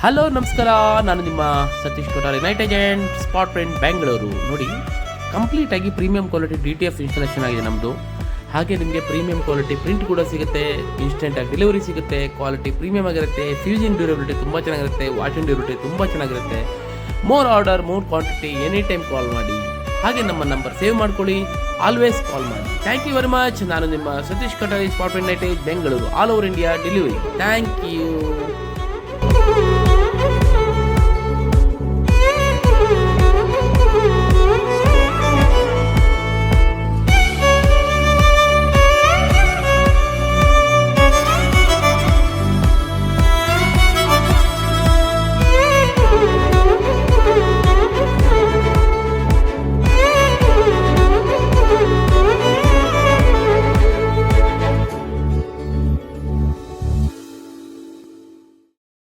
Hello ನಮಸ್ಕಾರ, ನಾನು ನಿಮ್ಮ Satish Kothari night agent spot print Bengaluru. ನೋಡಿ, ಕಂಪ್ಲೀಟಾಗಿ ಪ್ರೀಮಿಯಂ ಕ್ವಾಲಿಟಿ DTF ಇನ್ಸ್ಟಾಲೇಷನ್ ಆಗಿದೆ ನಮ್ಮದು. ಹಾಗೆ ನಿಮಗೆ ಪ್ರೀಮಿಯಂ ಕ್ವಾಲಿಟಿ ಪ್ರಿಂಟ್ ಕೂಡ ಸಿಗುತ್ತೆ, ಇನ್ಸ್ಟೆಂಟಾಗಿ ಡೆಲಿವರಿ ಸಿಗುತ್ತೆ, ಕ್ವಾಲಿಟಿ ಪ್ರೀಮಿಯಮ್ ಆಗಿರುತ್ತೆ, ಫ್ಯೂಸಿಂಗ್ ಡ್ಯೂರಬಿಲಿಟಿ ತುಂಬ ಚೆನ್ನಾಗಿರುತ್ತೆ, ವಾಷಿಂಗ್ ಡ್ಯೂರಬಿಲಿಟಿ ತುಂಬ ಚೆನ್ನಾಗಿರುತ್ತೆ. More order more quantity any time call ಮಾಡಿ. ಹಾಗೆ ನಮ್ಮ ನಂಬರ್ ಸೇವ್ ಮಾಡ್ಕೊಳ್ಳಿ, ಆಲ್ವೇಸ್ ಕಾಲ್ ಮಾಡಿ. Thank you very much. ನಾನು ನಿಮ್ಮ Satish Kothari spot print night age Bengaluru, all over India delivery. Thank you.